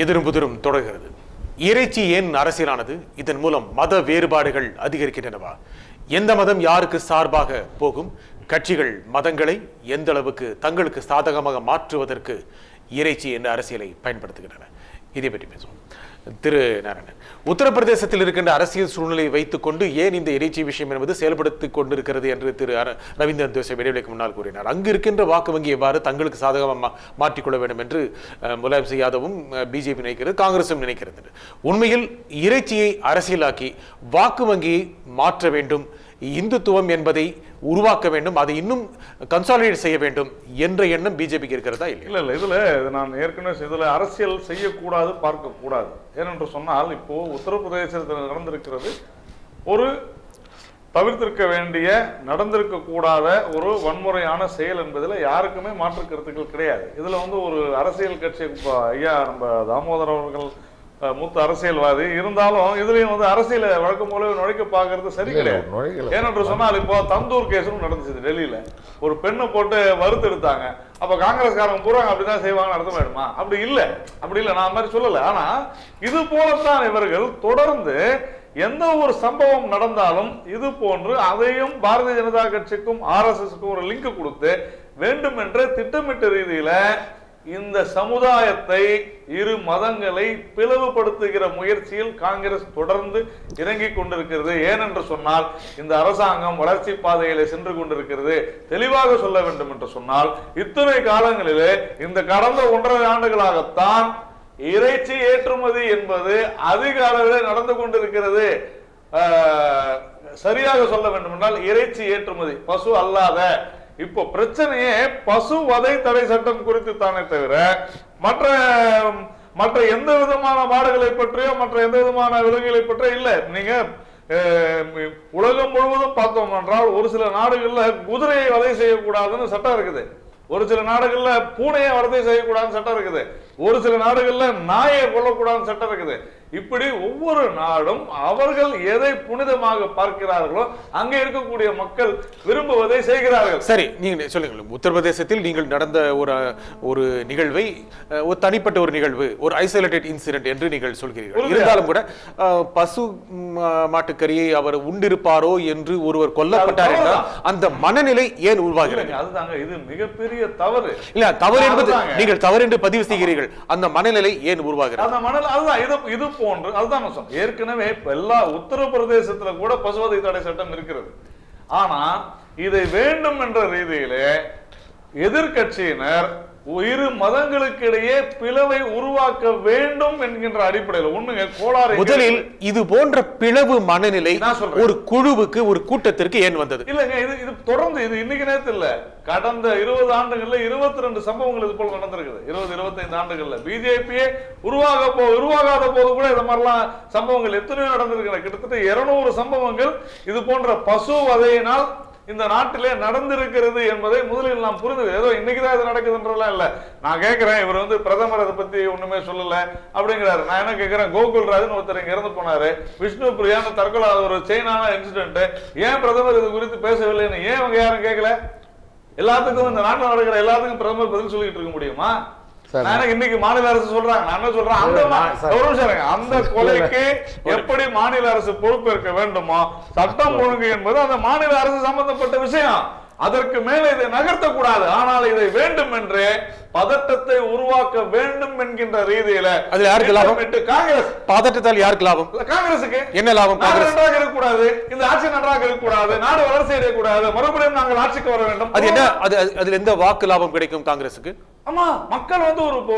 எதிரும் புதிரும் தொடர்கிறது. இறைச்சி ஏன் அரசியலானது? இதன் மூலம் மத வேறுபாடுகள் அதிகரிக்கின்றனவா? எந்த மதம் யாருக்கு சார்பாக போகும்? கட்சிகள் மதங்களை எந்த அளவுக்கு தங்களுக்கு சாதகமாக மாற்றுவதற்கு இறைச்சி என்ற அரசியலை பயன்படுத்துகின்றன? இதை பற்றி பேசுவோம். திரு நாராயணன், உத்தரப்பிரதேசத்தில் இருக்கின்ற அரசியல் சூழ்நிலையை வைத்துக் கொண்டு ஏன் இந்த இறைச்சி விஷயம் என்பது செயல்படுத்திக் கொண்டிருக்கிறது என்று திரு ரவீந்திரன் ஜோஷி இடைவெளிக்கு முன்னால் கூறினார். அங்கு இருக்கின்ற வாக்கு வங்கி எவ்வாறு தங்களுக்கு சாதகமாக மாற்றிக்கொள்ள வேண்டும் என்று முலாயம் சிங் யாதவும் பிஜேபி நினைக்கிறது, காங்கிரசும் நினைக்கிறது. உண்மையில் இறைச்சியை அரசியலாக்கி வாக்கு வங்கியை மாற்ற வேண்டும், இந்துத்துவம் என்பதை உருவாக்க வேண்டும், அதை இன்னும் கன்சாலிடேட் செய்ய வேண்டும் என்ற எண்ணம் பிஜேபிக்கு இருக்கிறதா? இல்ல இதுல நான் ஏற்கனவே இதுல அரசியல் செய்யக்கூடாது, பார்க்க கூடாது. ஏனென்று சொன்னால் இப்போ உத்தரப்பிரதேசத்தில் நடந்திருக்கிறது ஒரு தவிர்த்திருக்க வேண்டிய, நடந்திருக்க கூடாத ஒரு வன்முறையான செயல் என்பதில் யாருக்குமே மாற்று கருத்துக்கள் கிடையாது. இதுல ஒரு அரசியல் கட்சி ஐயா நம்ம தாமோதர் அவர்கள் மூத்த அரசியல்வாதி இருந்தாலும் இதுலயும் அரசியல வழக்கம் போல நுழைக்க பாக்குறது சரி கிடையாது. ஏனென்று சொன்னால் இப்போ தந்தூர் கேஸும் நடந்துச்சு டெல்லியில. ஒரு பெண்ணை போட்டு வறுத்து எடுத்தாங்க. அப்ப காங்கிரஸ்காரங்க பூராங்க அப்படிதான் செய்வாங்கன்னு அர்த்தம் ஆயிடுமா? அப்படி இல்ல நான் மாதிரி சொல்லல. ஆனா இது போலத்தான் இவர்கள் தொடர்ந்து எந்த ஒரு சம்பவம் நடந்தாலும் இது போன்று அதையும் பாரதிய ஜனதா கட்சிக்கும் RSSக்கும் ஒரு லிங்க் கொடுத்து வேண்டும் என்ற திட்டமிட்ட ரீதியில இந்த சமுதாயத்தை, இரு மதங்களை பிளவுபடுத்துகிற முயற்சியில் காங்கிரஸ் தொடர்ந்து இறங்கிக் கொண்டிருக்கிறது. ஏனென்று சொன்னால் இந்த அரசாங்கம் வளர்ச்சி பாதையில சென்று கொண்டிருக்கிறது. தெளிவாக சொல்ல வேண்டும் என்று சொன்னால் இத்தனை காலங்களிலே இந்த கடந்த 1.5 ஆண்டுகளாகத்தான் இறைச்சி ஏற்றுமதி என்பது அதிக அளவில் நடந்து கொண்டிருக்கிறது. சரியாக சொல்ல வேண்டும் என்றால் இறைச்சி ஏற்றுமதி, பசு அல்லாத. இப்போ பிரச்சனையே பசு வதை தடை சட்டம் குறித்து தானே தவிர மற்ற எந்த விதமான மாடுகளை பற்றியோ மற்ற எந்த விதமான விலங்குகளை பற்றியோ இல்ல. நீங்க உலகம் முழுவதும் பார்த்தோம் என்றால் ஒரு சில நாடுகள்ல குதிரையை வதை செய்யக்கூடாதுன்னு சட்டம் இருக்குது, ஒரு சில நாடுகள்ல பூனையை வதை செய்யக்கூடாதுன்னு சட்டம் இருக்குது, ஒரு சில நாடுகள்ல நாயை கொல்லக்கூடாதுன்னு சட்டம் இருக்குது. இப்படி ஒவ்வொரு நாடும் அவர்கள் எதை புனிதமாக பார்க்கிறார்களோ அங்கே இருக்கக்கூடிய மக்கள் விரும்புவதை செய்கிறார்கள். சரி, நீங்க சொல்லுங்க. உத்தரப்பிரதேசத்தில் நீங்கள் நடந்த ஒரு நிகழ்வை, ஒரு தனிப்பட்ட ஒரு நிகழ்வு, ஒரு ஐசோலேட்டட் இன்சிடென்ட் என்று நீங்கள் சொல்கிறீர்கள். இருந்தாலும் கூட பசு மாட்டுக்கறியை அவர் உண்டிருப்பாரோ என்று ஒருவர் கொல்லப்பட்டார் என்றால் அந்த மனநிலை ஏன் உருவாகிறது? அதுதாங்க இது மிகப்பெரிய தவறு. இல்ல, தவறு என்பது நீங்கள் தவறு என்று பதிவு செய்கிறீர்கள். அந்த மனநிலை ஏன் உருவாகிறது? அந்த மனநிலை அதுதான் இது போன்று. அதுதான் ஏற்கனவே எல்லா உத்தரப்பிரதேசத்துல கூட பசுவதை தடை சட்டம் இருக்கிறது. ஆனா இதை வேண்டும் என்ற ரீதியிலே எதிர்கட்சியினர் இரு மதங்களுக்கு இடையே பிளவை உருவாக்க வேண்டும் என்கின்ற அடிப்படையில் ஒண்ணுங்க கோளாறு. முதலில் இது போன்ற பிளவு மனநிலை ஒரு குழுவுக்கு, ஒரு கூட்டத்திற்கு ஏன் வந்தது? இல்லங்க, இது தொடர்ந்து இது இன்னைக்கு நேரத்தில் இல்ல, கடந்த 20 ஆண்டுகள்ல 22 சம்பவங்கள் இது போல நடந்திருக்குது. 20-25 ஆண்டுகள்ல பிஜேபியே உருவாகாத போது கூட இந்த மாதிரிலாம் சம்பவங்கள் எத்தனையோ நடந்திருக்கிற. கிட்டத்தட்ட 200 சம்பவங்கள் இது போன்ற பசு வதையினால் இந்த நாட்டிலே நடந்திருக்கிறது என்பதை முதலில் நாம் புரிந்து, ஏதோ இன்னைக்குதான் இது நடக்குதுன்றதெல்லாம் இல்ல. நான் கேட்கிறேன், இவர் பிரதமர் அதை பத்தி ஒண்ணுமே சொல்லல அப்படிங்கிறாரு. நான் என்ன கேட்கிறேன், கோகுல் ராஜன் ஒருத்தர் இங்க இறந்து போனாரு, விஷ்ணு பிரியான்னு தற்கொலை, ஒரு செயினான இன்சிடென்ட், ஏன் பிரதமர் இது குறித்து பேசவில்லைன்னு ஏன் அவங்க யாரும் கேட்கல? எல்லாத்துக்கும் இந்த நாட்டில் நடக்கிற எல்லாத்துக்கும் பிரதமர் பதில் சொல்லிட்டு இருக்க முடியுமா? இன்னைக்கு மாநில அரசு சொல்றாங்க, நான் என்ன சொல்றேன், அந்த கொலைக்கு எப்படி மாநில அரசு பொறுப்பேற்க வேண்டுமோ சட்டம் ஒழுங்கு என்பது அந்த மாநில அரசு சம்பந்தப்பட்ட விஷயம். அதற்கு மேல இதை நகர்த்த கூடாது. ஆனால் இதை வேண்டும் என்று பதட்டத்தை உருவாக்க வேண்டும் என்கின்ற ரீதியில அதுல யாருக்கு லாபம்? காங்கிரஸ். பதட்டத்தால் யாருக்கு லாபம்? காங்கிரசுக்கு என்ன லாபம்? நன்றாக இருக்கக்கூடாது, இந்த ஆட்சி நன்றாக இருக்கக்கூடாது, நாடு வளர்ச்சி அடையக்கூடாது, மறுபடியும் நாங்கள் ஆட்சிக்கு வர வேண்டும். அது என்ன? அதுல எந்த வாக்கு லாபம் கிடைக்கும் காங்கிரசுக்கு? ஆமா, மக்கள்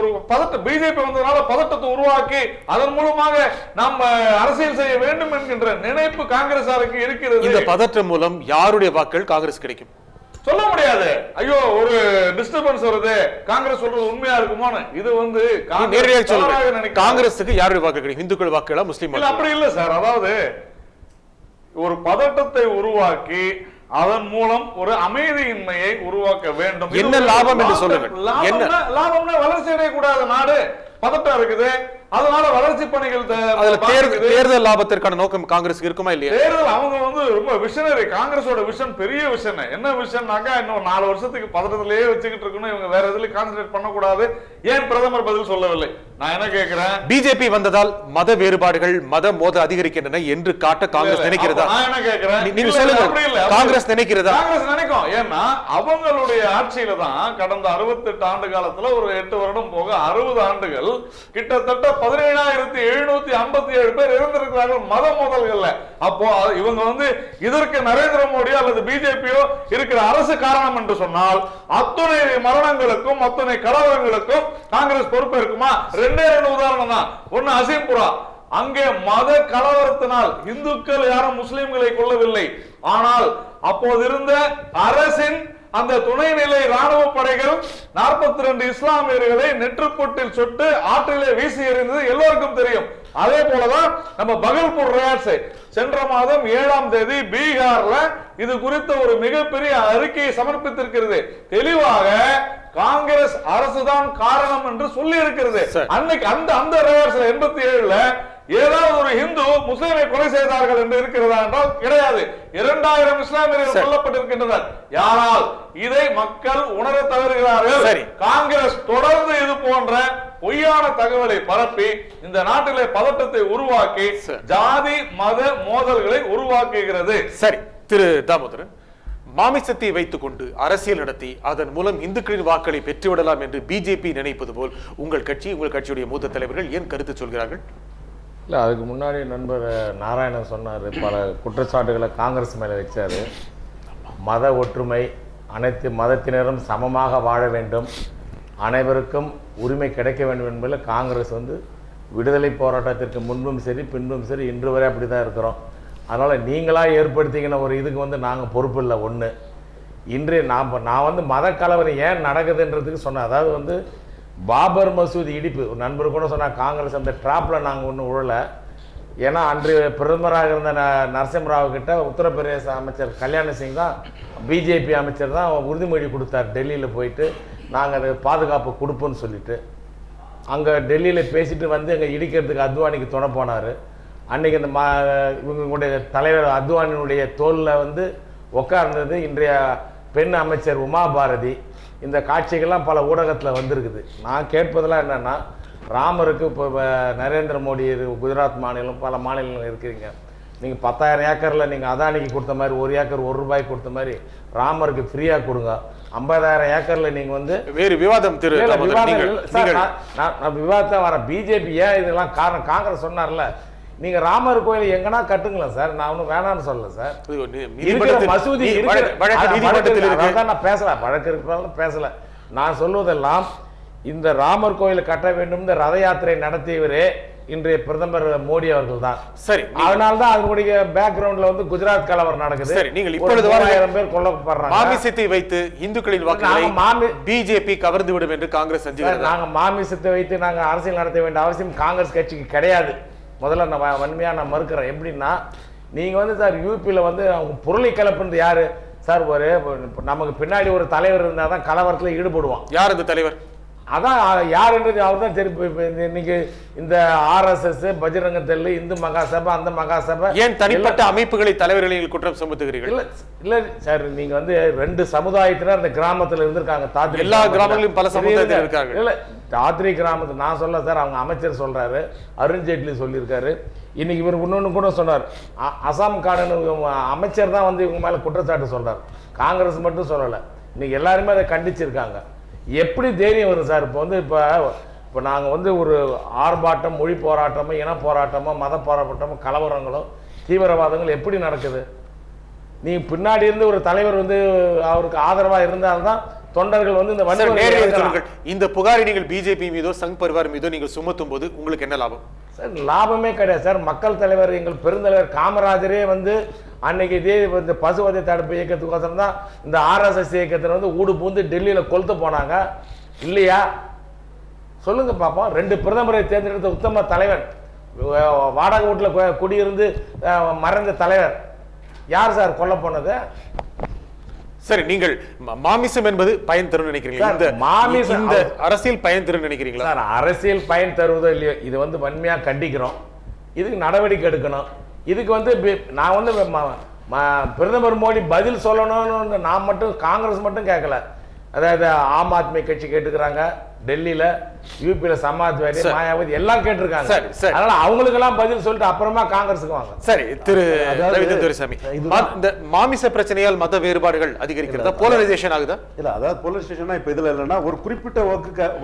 ஒரு பதட்ட பிஜேபி வந்ததுனால பதட்டத்தை உருவாக்கி அதன் மூலமாக நாம் அரசியல் செய்ய வேண்டும் என்கின்ற நினைப்பு காங்கிரசாருக்கு இருக்கிறது. இந்த பதற்றம் மூலம் யாருடைய வாக்குகள் காங்கிரஸ் கிடைக்கும் சொல்ல முடியாது. ஐயோ, ஒரு டிஸ்டர்பன்ஸ் வருது, காங்கிரஸ் சொல்றது உண்மையா இருக்குமோன்னு இது நேரடியாக சொல்லுங்க. காங்கிரஸுக்கு யாருடைய வாக்கு கிடைக்கும்? இந்துக்கள் வாக்குகளா, முஸ்லீம்? அப்படி இல்ல சார். அதாவது ஒரு பதட்டத்தை உருவாக்கி அதன் மூலம் ஒரு அமைதியின்மையை உருவாக்க வேண்டும். என்ன லாபம் என்று சொல்லுங்க. லாபம்னா வளர்ச்சி அடையக்கூடாத நாடு, பதட்டம் இருக்குது, அதனால வளர்ச்சி பணிகள். தேர்தல் லாபத்திற்கான நோக்கம் காங்கிரஸ் இருக்குமா இல்லையா? தேர்தல் அவங்க ரொம்ப விஷனரி. காங்கிரஸோட விஷன் பெரிய விஷன். என்ன விஷன்னாக்கா, இன்னும் 4 வருஷத்துக்கு பதட்டத்திலேயே வச்சுக்கிட்டு இருக்கணும், இவங்க வேற எதுல கான்சென்ட்ரேட் பண்ணக்கூடாது. ஏன் பிரதமர் பதில் சொல்லவில்லை? நான் என்ன கேட்கிறேன், பிஜேபி வந்ததால் மத வேறுபாடுகள் மத மோதல் அதிகரிக்கின்றன என்று காட்ட காங்கிரஸ் நினைக்கிறதா? நான் என்ன கேட்கிறேன், நீங்க சொல்லுங்க, காங்கிரஸ் நினைக்கிறதா? காங்கிரஸ் நினைக்கும். ஏன்னா அவங்களுடைய ஆட்சியில தான் கடந்த 68 ஆண்டு காலத்துல ஒரு 8 வருடம் போக 60 ஆண்டுகள் கிட்டத்தட்ட 17,757 பேர் இருந்திருக்கிறார்கள் மத மோதல்கள்ல. அப்போ இவங்க வந்து இதற்கு நரேந்திர மோடியோ அல்லது பிஜேபியோ இருக்கிற அரசு காரணம் என்று சொன்னால் அத்துணை மரணங்களுக்கும் அத்துணை கலவரங்களுக்கும் காங்கிரஸ் பொறுப்பேற்குமா? ரெண்டே 2 உதாரணம் தான். ஒன்னு அசீம்புரா, அங்கே மத கலவரத்தினால் இந்துக்கள் யாரும் முஸ்லிம்களை கொள்ளவில்லை. ஆனால் அப்போது இருந்த அரசின் அந்த துணைநிலை ராணுவ படைகள் 42 இஸ்லாமியர்களை நெற்றுப்பொட்டில் சுட்டு ஆற்றிலே வீசி எறிந்தது எல்லோருக்கும் தெரியும். அதே போலதான் நம்ம பகல்பூர் ரயாட்ஸ் சென்ற மாதம் 7ஆம் தேதி பீகார்ல இது குறித்த ஒரு மிகப்பெரிய அறிக்கையை சமர்ப்பித்திருக்கிறது. தெளிவாக காங்கிரஸ் அரசுதான் காரணம் என்று சொல்லி இருக்கிறது. அன்னைக்கு அந்த ரயாட்ஸ்ல 87ல ஏதாவது ஒரு இந்து முஸ்லிமை கொலை செய்தார்கள் என்று இருக்கிறதா என்றால் கிடையாது. 2000 இஸ்லாமியர்கள் கொல்லப்பட்டிருக்கின்றனர். யாரால் இதை மக்கள் உணர தவறுகிறார்கள். காங்கிரஸ் தொடர்ந்து இது போன்ற பொய்யான தகவலை பரப்பி இந்த நாட்டிலே பதட்டத்தை உருவாக்கி ஜாதி மத மோதல்களை உருவாக்குகிறது. சரி திரு தாமோதரன், மாமிசத்தை வைத்துக் கொண்டு அரசியல் நடத்தி அதன் மூலம் இந்துக்களின் வாக்களை பெற்றுவிடலாம் என்று பிஜேபி நினைப்பது போல் உங்கள் கட்சியுடைய மூத்த தலைவர்கள் ஏன் கருத்து சொல்கிறார்கள்? இல்லை, அதுக்கு முன்னாடி நண்பர் நாராயணன் சொன்னார், பல குற்றச்சாட்டுகளை காங்கிரஸ் மேலே வச்சார். மத ஒற்றுமை, அனைத்து மதத்தினரும் சமமாக வாழ வேண்டும், அனைவருக்கும் உரிமை கிடைக்க வேண்டும் என்பதில் காங்கிரஸ் வந்து விடுதலை போராட்டத்திற்கு முன்பும் சரி பின்பும் சரி இன்று வரை அப்படி தான் இருக்கிறோம். அதனால் நீங்களாக ஏற்படுத்திக்கின ஒரு இதுக்கு வந்து நாங்கள் பொறுப்பு இல்லை. ஒன்று, இன்றைய நான் வந்து மத கலவரம் ஏன் நடக்குதுன்றதுக்கு சொன்னேன். அதாவது வந்து பாபர் மசூதி இடிப்பு, ஒரு நண்பர் கூட சொன்னால் காங்கிரஸ் அந்த ட்ராப்பில் நாங்கள் ஒன்றும் விழலை. ஏன்னா அன்று பிரதமராக இருந்த நரசிம்மராவ் கிட்ட உத்தரப்பிரதேச அமைச்சர் கல்யாண சிங் தான், பிஜேபி அமைச்சர் தான் உறுதிமொழி கொடுத்தார் டெல்லியில் போயிட்டு, நாங்கள் அது பாதுகாப்பு கொடுப்போன்னு சொல்லிட்டு. அங்கே டெல்லியில் பேசிட்டு வந்து எங்கள் இடிக்கிறதுக்கு அத்வானிக்கு துணை போனார். அன்றைக்கி இந்த இவங்களுடைய தலைவர் அத்வானியுடைய தோளில் வந்து உட்கார்ந்தது இன்றைய பெண் அமைச்சர் உமா பாரதி. இந்த காட்சிகள்லாம் பல ஊடகத்தில் வந்திருக்குது. நான் கேட்பதெல்லாம் என்னென்னா, ராமருக்கு இப்போ நரேந்திர மோடி குஜராத் மாநிலம் பல மாநிலங்கள் இருக்கிறீங்க, நீங்கள் 10,000 ஏக்கரில் நீங்கள் அதானிக்கு கொடுத்த மாதிரி 1 ஏக்கர் 1 ரூபாய் கொடுத்த மாதிரி ராமருக்கு ஃப்ரீயாக கொடுங்க. 50,000 ஏக்கரில் நீங்கள் வந்து வேறு விவாதம் நான் விவாதத்தை வரேன். பிஜேபி ஏன் இதெல்லாம் காரணம்? காங்கிரஸ் சொன்னார்ல, நீங்க ராமர் கோயில் எங்கன்னா கட்டுங்களா சார், நான் ஒன்றும் வேணான்னு சொல்லல சார். மசூதி நான் பேசல, வழக்கு இருக்கிறாலும் பேசல. நான் சொல்வதெல்லாம் இந்த ராமர் கோயில் கட்ட வேண்டும் இந்த ரத யாத்திரை நடத்தியவரே இன்றைய பிரதமர் மோடி அவர்கள் தான். சரி, அதனால்தான் அதனுடைய பேக்ரவுண்ட்ல வந்து குஜராத் கலவரம் நடக்குது. சரி, நீங்கள் இப்பொழுது 1000 பேர் கொல்லப்படுறாங்க. மாமிசத்தை வைத்து இந்துக்களின் வாக்குகளை பிஜேபி கவர்ந்து விடும் என்று காங்கிரஸ் செஞ்சுக்கிறது. நாங்க மாமிசத்தை வைத்து நாங்க அரசியல் நடத்த வேண்டிய அவசியம் காங்கிரஸ் கட்சிக்கு கிடையாது. முதல்ல நான் வன்மையாக நான் மறுக்கிறேன். எப்படின்னா, நீங்கள் வந்து சார் யூபியில் வந்து அவங்க பொருளை கலப்புறது யார் சார்? ஒரு நமக்கு பின்னாடி ஒரு தலைவர் இருந்தால் தான் கலவரத்தில் ஈடுபடுவான். யார் அந்த தலைவர்? அதான் யாருன்றது அவர் தான் சரி. இன்னைக்கு இந்த RSS, பஜ்ரங்க தள், இந்து மகாசபை, அந்த மகாசபை, ஏன் தனிப்பட்ட அமைப்புகளை தலைவர்களை குற்றம் சுமத்துகிறீர்கள்? இல்ல சார், நீங்க வந்து 2 சமுதாயத்தினர் அந்த கிராமத்தில் இருந்திருக்காங்க. தாத்ரி எல்லா கிராமங்களிலும் பல சமுதாயத்தினர் இருக்காங்க. இல்ல, தாத்ரி கிராமத்தில் நான் சொல்ல சார், அவங்க அமைச்சர் சொல்றாரு, அருண்ஜேட்லி சொல்லியிருக்காரு. இன்னைக்கு இவர் இன்னொன்று கூட சொன்னார், அசாம் கார்டன் அமைச்சர் தான் வந்து இவங்க மேல குற்றச்சாட்டு சொல்றாரு, காங்கிரஸ் மட்டும் சொல்லலை. இன்னைக்கு எல்லாருமே அதை கண்டிச்சிருக்காங்க. எப்படி தைரியம் வரும் சார்? இப்போ வந்து இப்போ நாங்கள் வந்து ஒரு ஆர்ப்பாட்டம், மொழி போராட்டமோ, இன போராட்டமோ, மத போராட்டமோ, கலவரங்களோ, தீவிரவாதங்கள் எப்படி நடக்குது? நீ பின்னாடி இருந்து ஒரு தலைவர் வந்து அவருக்கு ஆதரவாக இருந்தால்தான் தொண்டர்கள் வந்து இந்த புகாரை நீங்கள் பிஜேபி மீதோ சங் பரிவார் மீதோ நீங்கள் சுமத்தும் போது உங்களுக்கு என்ன லாபம் சார்? லாபமே கிடையாது சார். மக்கள் தலைவர், எங்கள் பெருந்தலைவர் காமராஜரே வந்து அன்னைக்கு இதே இந்த பசுவதை தடுப்பு இயக்கத்துக்கோசரம் தான் இந்த RSS இயக்கத்தில் வந்து ஊடு பூந்து டெல்லியில் கொளுத்து போனாங்க இல்லையா? சொல்லுங்க பாப்போம். 2 பிரதமரை தேர்ந்தெடுத்த உத்தம தலைவர், வாடகை வீட்டில் குடியிருந்து மறைந்த தலைவர் யார் சார் கொல்ல போனது? சரி, நீங்கள் மாமிசம் என்பது பயன் தரும் நினைக்கிறீங்களா? மாமிசம் இந்த அரசியல் பயன் தரும் நினைக்கிறீங்களா? சார், அரசியல் பயன் தருவதோ இல்லையோ, இது வந்து வன்மையா கண்டிக்கிறோம். இதுக்கு நடவடிக்கை எடுக்கணும். இதுக்கு வந்து நான் வந்து பிரதமர் மோடி பதில் சொல்லணும்னு நான் மட்டும், காங்கிரஸ் மட்டும் கேட்கல. அதாவது ஆம் ஆத்மி கட்சி கேட்டுக்கிறாங்க, டெல்லியில, யூபியில சமாஜ்வாடி, மாயாவதி எல்லாம் கேட்டிருக்காங்க. சரி, சரி. அதனால அவங்களுக்கு எல்லாம் பதில் சொல்லிட்டு அப்புறமா காங்கிரஸுக்கு வாங்க. சரி, திரு ரவீந்திரன் துரைசாமி, இந்த மாமிச பிரச்சனையால் மத வேறுபாடுகள் அதிகரிக்கிறதா, போலரைசேஷன் ஆகுதா? இல்ல, அதாவது போலரைசேஷன் இப்ப இதுல இல்லைன்னா ஒரு குறிப்பிட்ட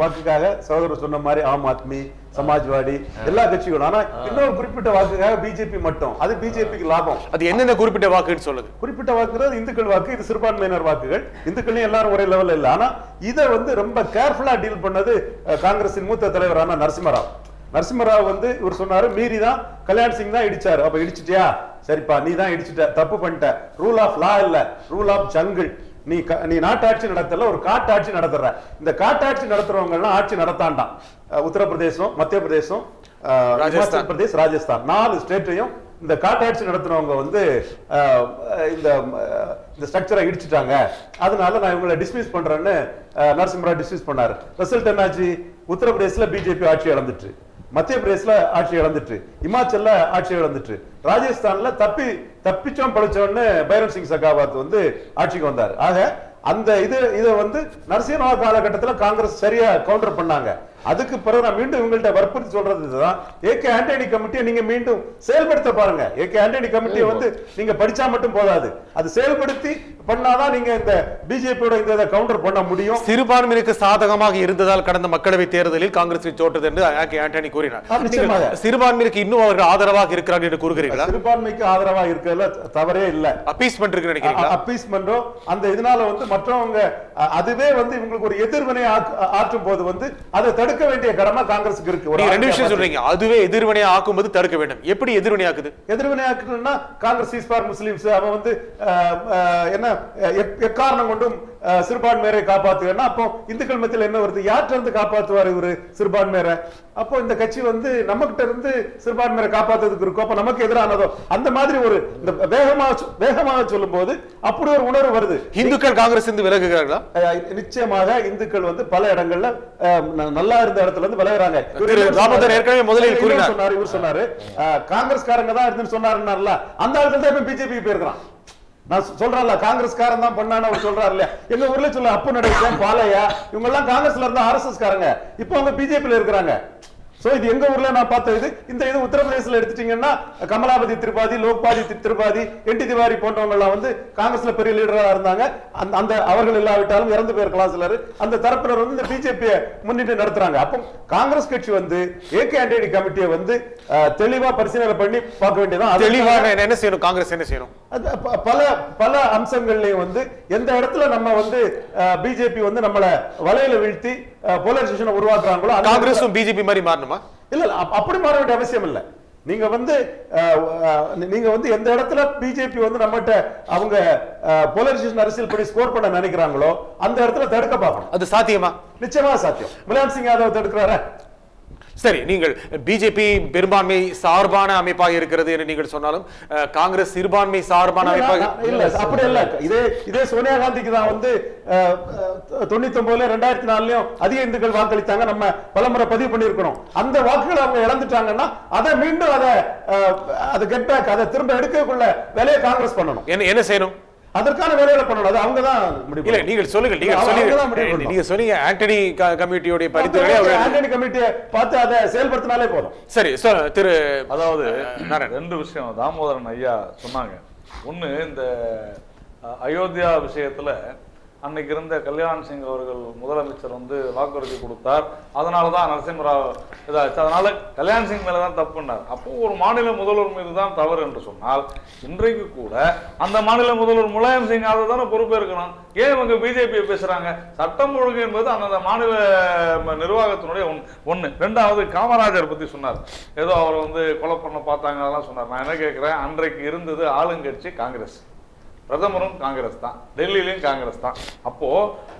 வாக்குக்காக சகோதரர் சொன்ன மாதிரி ஆம் ஆத்மி, சமாஜ்வாடி எல்லா கட்சிகளும், ஆனா இன்னொரு குறிப்பிட்ட வாக்குக்காக பிஜேபி மட்டும், அது பிஜேபிக்கு லாபம். அது என்னென்ன குறிப்பிட்ட வாக்குன்னு சொல்லுது? குறிப்பிட்ட வாக்குறது இந்துக்கள் வாக்கு, இது சிறுபான்மையினர் வாக்குகள். இந்துக்களையும் எல்லாரும் ஒரே லெவல்ல இல்ல. ஆனா இதை வந்து ரொம்ப கேர்ஃபுல்லா டீல் பண்ணது காங்கிரசின் மூத்த தலைவரான நரசிம்மராவ். நரசிம்மராவ் வந்து இவர் சொன்னாரு, மீறி தான் கல்யாண் சிங் தான் இடிச்சாரு. அப்ப இடிச்சிட்டியா, சரிப்பா நீ தான் இடிச்சிட்ட, தப்பு பண்ணிட்ட, ரூல் ஆஃப் லா இல்ல, ரூல் ஆஃப் ஜங்கிள். நீ நாட்டாட்சி நடத்தல, ஒரு காட்டாட்சி நடத்துற. இந்த காட்டாட்சி நடத்துறவங்க எல்லாம் ஆட்சி நடத்தாண்டாம். உத்தரப்பிரதேசம், மத்திய பிரதேசம், இமாச்சல் பிரதேஷ், ராஜஸ்தான் 4 ஸ்டேட்டையும் இந்த காட்டாட்சி நடத்துறவங்க வந்து இந்த ஸ்ட்ரக்சரை இடிச்சிட்டாங்க. அதனால நான் இவங்களை டிஸ்மிஸ் பண்றேன்னு நரசிம்மராவ் டிஸ்மிஸ் பண்ணாரு. ரிசல்ட் என்னாச்சு? உத்தரப்பிரதேசல பிஜேபி ஆட்சி இழந்துட்டு, மத்திய பிரதேசல ஆட்சி இழந்துட்டு, இமாச்சல்ல ஆட்சி இழந்துட்டு, ராஜஸ்தான்ல தப்பிச்சோம் பழிச்சோன்னு பைரன் சிங் சகாவத் வந்து ஆட்சிக்கு வந்தார். ஆக அந்த இதை வந்து நரசிம்மராவ் காலகட்டத்தில் காங்கிரஸ் சரியா கவுண்டர் பண்ணாங்க. அதுக்கு பிறகு நான் மீண்டும் இவங்கள்ட்ட வற்புறுத்தி சொல்றது இதுதான், ஏகே ஆண்டனி கமிட்டியை நீங்க மீண்டும் செயல்படுத்த பாருங்க. ஏகே ஆண்டனி கமிட்டியை வந்து நீங்க படிச்சா மட்டும் போதாது, அது செயல்படுத்தி பண்ணாதான் நீங்க இந்த பிஜேபியோட இந்த கவுண்டர் பண்ண முடியும். சிறுபான்மையினருக்கு சாதகமாக இருந்ததால் கடந்த மக்களவை தேர்தலில் காங்கிரஸ் தோற்றது என்று ஏகே ஆண்டனி கூறினார். நிச்சயமாக சிறுபான்மையிற்கு இன்னும் அவர்கள் ஆதரவாக இருக்கிறார்கள் என்று கூறுகிறீர்களா? சிறுபான்மைக்கு ஆதரவாக இருக்கிறதுல தவறே இல்ல. அப்பீஸ்மெண்ட் இருக்கு நினைக்கிறீங்களா? அப்பீஸ்மெண்டோ அந்த இதனால வந்து மற்றவங்க அதுவே வந்து இவங்களுக்கு ஒரு எதிர்வினை ஆற்றும் போது வந்து அதை தடுக்க வேண்டிய கடமை காங்கிரஸுக்கு இருக்கு. ஒரு ரெண்டு விஷயம் சொல்றீங்க, அதுவே எதிர்வினையா ஆக்கும்போது தடுக்க வேண்டும். எப்படி எதிர்வினை ஆக்குது? எதிர்வினை ஆக்குதுன்னா காங்கிரஸ் இஸ் ஃபார் முஸ்லிம்ஸ், அவன் வந்து என்ன எக்காரணம் கொண்டும் சிறுபான்மையரை காப்பாத்துவேன்னா அப்போ இந்துக்கள் மத்தியில் என்ன வருது? யார்கிட்ட இருந்து காப்பாத்துவார் இவரு சிறுபான்மையரை? அப்போ இந்த கட்சி வந்து நம்ம கிட்ட இருந்து சிறுபான்மையரை காப்பாத்துறதுக்கு இருக்கும். அப்ப நமக்கு எதிரானதோ அந்த மாதிரி ஒரு இந்த வேகமாக சொல்லும் போது அப்படி ஒரு உணர்வு வருது. இந்துக்கள் காங்கிரஸ் இருந்து விலகுகிறார்களா? நிச்சயமாக இந்துக்கள் வந்து பல இடங்கள்ல நல்லா இருந்த இடத்துல இருந்து விலகுறாங்க. ஏற்கனவே முதலில் சொன்னாரு, இவர் சொன்னாரு காங்கிரஸ்காரங்க தான் இருந்து சொன்னாருன்னார்ல, அந்த இடத்துல தான் இப்ப பிஜேபி போயிருக்கிறான். நான் சொல்றேன்ல, காங்கிரஸ்காரன் தான் பண்ணான்னு அவர் சொல்றாரு இல்லையா? எங்க ஊர்ல சொல்ல அப்பு நடேசன், பாலையா, இவங்க எல்லாம் காங்கிரஸ்ல இருந்தா ஆர்எஸ்எஸ் காரங்க, இப்போ அவங்க பிஜேபியில இருக்கிறாங்க. சோ இது எங்க ஊர்ல நான் பார்த்த இது உத்தரப்பிரதேசல எடுத்துட்டீங்கன்னா கமலாபதி திரிபாதி, லோக்பாதி திரிபாதி, என்டி திவாரி போன்றவங்க எல்லாம் வந்து காங்கிரஸ்ல பெரிய லீடரா இருந்தாங்க. அந்த அவர்கள் இல்லாவிட்டாலும் இறந்து போயிருக்கலாம் சிலர். அந்த தரப்பினர் வந்து இந்த பிஜேபி முன்னிட்டு நடத்துறாங்க. அப்போ காங்கிரஸ் கட்சி வந்து ஏகே ஆண்டனி கமிட்டியை வந்து தெளிவா பரிசீலனை பண்ணி பார்க்க வேண்டியதான். தெளிவா என்ன செய்யணும்? காங்கிரஸ் என்ன செய்யணும்? பல அம்சங்கள்லயும் வந்து எந்த இடத்துல நம்ம வந்து பிஜேபி வந்து நம்மள வலையில வீழ்த்தி போலரைசேஷனை உருவாக்குறாங்களோ காங்கிரஸும் பிஜேபி மாதிரி மாறணுமா? இல்ல, அப்படி மாற வேண்டிய அவசியம் இல்ல. நீங்க வந்து எந்த இடத்துல பிஜேபி வந்து நம்மகிட்ட அவங்க போலரைசேஷன் அரசியல் படி ஸ்கோர் பண்ண நினைக்கிறாங்களோ அந்த இடத்துல தடுக்க பார்க்கணும். அது சாத்தியமா? நிச்சயமா சாத்தியம். முலாயம் சிங் யாதவ் தடுக்கிறாரா? சரி, நீங்கள் பிஜேபி பெரும்பான்மை சார்பான அமைப்பாக இருக்கிறது என்று நீங்கள் சொன்னாலும் காங்கிரஸ் சிறுபான்மை சார்பான அமைப்பாக இல்ல. அப்படி இல்ல. இதே சோனியா காந்திக்கு தான் வந்து 99 2004 அதிக இந்துக்கள் வாக்களித்தாங்க. நம்ம பலமுறை பதிவு பண்ணியிருக்கிறோம். அந்த வாக்குகளை அவங்க இழந்துட்டாங்கன்னா அதை மீண்டும் அதை கெட் பேக், அதை திரும்ப எடுக்கக்குள்ள வேலையை காங்கிரஸ் பண்ணணும். என்ன செய்யணும்? அதற்கான வேலைகளை பண்ணணும். அது அவங்க தான் முடிவு. இல்ல, நீங்கள் சொல்லுங்க. நீங்க சொன்னீங்க ஆண்டனி கமிட்டியோட பரிந்துரை, ஆண்டனி கமிட்டியை பார்த்து அதை செயல்படுத்தினாலே போதும். சரி, திரு அதாவது 2 விஷயம் தாமோதரன் ஐயா சொன்னாங்க. ஒண்ணு, இந்த அயோத்தியா விஷயத்துல அன்னைக்கு இருந்த கல்யாண் சிங் அவர்கள் முதலமைச்சர் வந்து வாக்குறுதி கொடுத்தார். அதனாலதான் நரசிம்மராவ் இதாச்சு. அதனால கல்யாண் சிங் மேலதான் தப்புன்னார். அப்போ ஒரு மாநில முதல்வர் மீது தான் தவறு என்று சொன்னால் இன்றைக்கு கூட அந்த மாநில முதல்வர் முலாயம் சிங் அதை தானே பொறுப்பேற்கணும். ஏன் இவங்க பிஜேபி பேசுறாங்க? சட்டம் ஒழுங்கு என்பது அந்த மாநில நிர்வாகத்தினுடைய ஒண்ணு. 2வது, காமராஜர் பத்தி சொன்னார். ஏதோ அவரை வந்து கொலை பண்ண பார்த்தாங்க, அதெல்லாம் சொன்னார். நான் என்ன கேட்கிறேன், அன்றைக்கு இருந்தது ஆளுங்கட்சி காங்கிரஸ், பிரதமரும் காங்கிரஸ் தான், டெல்லியிலும் காங்கிரஸ் தான். அப்போ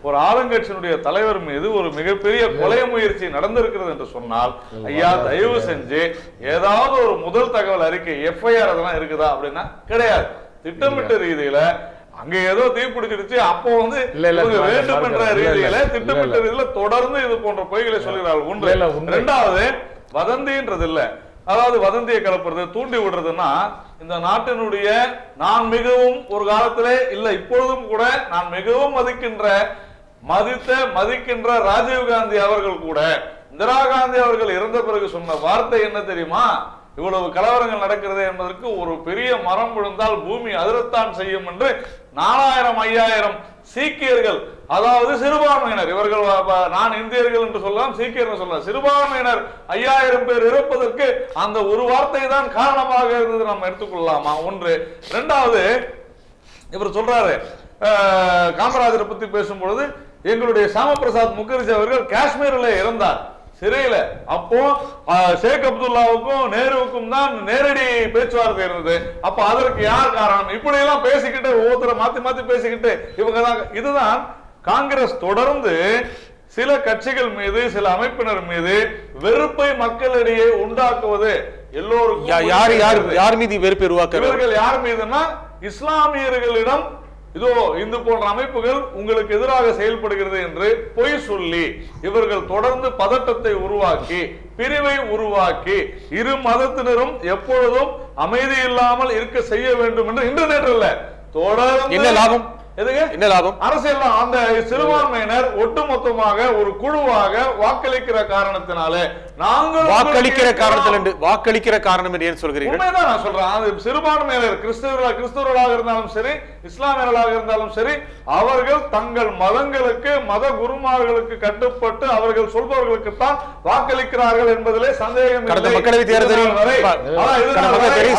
ஒரு ஆளுங்கட்சியினுடைய தலைவர் மீது ஒரு மிகப்பெரிய கொலை முயற்சி நடந்திருக்கிறது என்று சொன்னால், ஐயா தயவு செஞ்சு ஏதாவது ஒரு முதல் தகவல் அறிக்கை எஃப்ஐஆர் அதெல்லாம் இருக்குதா அப்படின்னா கிடையாது. திட்டமிட்ட ரீதியில அங்க ஏதோ தீ பிடிச்சிருச்சு, அப்போ வந்து வேண்டும் என்ற ரீதியில திட்டமிட்ட ரீதியில தொடர்ந்து இது போன்ற பொய்களை சொல்கிறார்கள். ஒன்று. 2வது, வதந்தின்றது இல்ல. அதாவது வதந்தியை கலப்புறது, தூண்டி விடுறதுன்னா இந்த நாட்டினுடைய நான் மிகவும் ஒரு காலத்திலே இல்ல இப்பொழுதும் கூட நான் மிகவும் மதிக்கின்ற மதிக்கின்ற ராஜீவ்காந்தி அவர்கள் கூட இந்திரா காந்தி அவர்கள் இறந்த பிறகு சொன்ன வார்த்தை என்ன தெரியுமா? இவ்வளவு கலவரங்கள் நடக்கிறது என்பதற்கு ஒரு பெரிய மரம் விழுந்தால் பூமி அதிரத்தான் செய்யும் என்று 4000 5000 சீக்கியர்கள், அதாவது சிறுபான்மையினர், இவர்கள் நான் இந்தியர்கள் என்று சொல்லலாம், சீக்கியர்கள் சொல்லலாம், சிறுபான்மையினர் 5000 பேர் இறப்பதற்கு அந்த ஒரு வார்த்தை தான் காரணமாக இருந்தது நாம் எடுத்துக்கொள்ளலாமா? ஒன்று. இரண்டாவது, இவர் சொல்றாரு காமராஜரை பத்தி பேசும்பொழுது, எங்களுடைய சாமபிரசாத் முகர்ஜி அவர்கள் காஷ்மீர்ல இறந்தார் சிறையில. அப்போ ஷேக் அப்துல்லாவுக்கும் நேருவுக்கும் தான் நேரடி பேச்சுவார்த்தை இருந்தது. அப்ப அதற்கு யார் காரணம்? இப்படி எல்லாம் பேசிக்கிட்டு ஒவ்வொருத்தரை மாத்தி மாத்தி பேசிக்கிட்டு இவங்க தான். இதுதான் காங்கிரஸ் தொடர்ந்து சில கட்சிகள் மீது, சில அமைப்பினர் மீது வெறுப்பை மக்களிடையே உண்டாக்குவது. எல்லோருக்கும் யார் மீது வெறுப்பை உருவாக்குறது? இவர்கள் யார் மீதுன்னா இஸ்லாமியர்களிடம் இதோ இந்து போன்ற அமைப்புகள் உங்களுக்கு எதிராக செயல்படுகிறது என்று பொய் சொல்லி இவர்கள் தொடர்ந்து பதட்டத்தை உருவாக்கி, பிரிவை உருவாக்கி, இரு மதத்தினரும் எப்பொழுதும் அமைதி இல்லாமல் இருக்க செய்ய வேண்டும் என்று இன்டர்நெட் இல்ல தொடர்ந்து என்ன லாபம்? என்ன லாபம்? அரசியல் அந்த சிறுபான்மையினர் ஒட்டுமொத்தமாக ஒரு குழுவாக வாக்களிக்கிற காரணத்தினாலே நாங்கள் வாக்களிக்கிற காரணம் என்று ஏன் சொல்கிறீர்கள்? உண்மைதான் நான் சொல்றேன். அது சிறுபான்மையினர் கிறிஸ்தவர்களாக இருந்தாலும் சரி, இஸ்லாமியர்களாக இருந்தாலும் சரி, அவர்கள் தங்கள் மதங்களுக்கு, மத குருமார்களுக்கு கட்டுப்பட்டு அவர்கள் சொல்பவர்களுக்கு தான் வாக்களிக்கிறார்கள் என்பதிலே சந்தேகம். கடந்த மக்களவைத் தேர்தலில்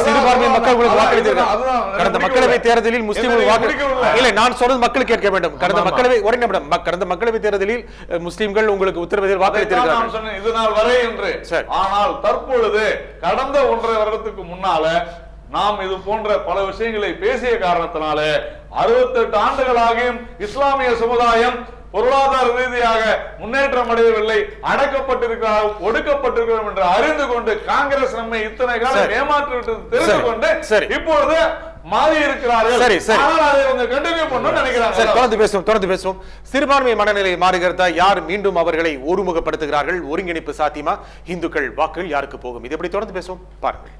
சிறுபான்மை மக்கள் வாக்களித்தார்கள். கடந்த மக்களவைத் தேர்தலில் முஸ்லிம்கள் வாக்களிக்கவில்லை. நான் சொல்றது மக்கள் கேட்க வேண்டும். கடந்த மக்களவை தேர்தலில் முஸ்லிம்கள் உங்களுக்கு உத்தரப்பிரதேசத்தில் வாக்களித்திருக்கிறார்கள் இதனால் வரை என்று. ஆனால் தற்பொழுது கடந்த 1.5 வருடத்துக்கு முன்னால நாம் இது போன்ற பல விஷயங்களை பேசிய காரணத்தினால 68 ஆண்டுகளாகியும் இஸ்லாமிய சமுதாயம் பொருளாதார ரீதியாக முன்னேற்றம் அடையவில்லை, அடக்கப்பட்டிருக்கிறார், ஒடுக்கப்பட்டிருக்கிறோம் என்று அறிந்து கொண்டு காங்கிரஸ் நம்மை இத்தனை காலம் ஏமாற்றி விட்டது தெரிந்து கொண்டு இப்பொழுது மாறி இருக்கிறார்கள். தொடர்ந்து பேசுவோம். சிறுபான்மை மனநிலை மாறுகிறதா? யார் மீண்டும் அவர்களை ஒருமுகப்படுத்துகிறார்கள்? ஒருங்கிணைப்பு சாத்தியமா? இந்துக்கள் வாக்குகள் யாருக்கு போகும்? இது எப்படி தொடர்ந்து பேசுவோம் பாருங்கள்.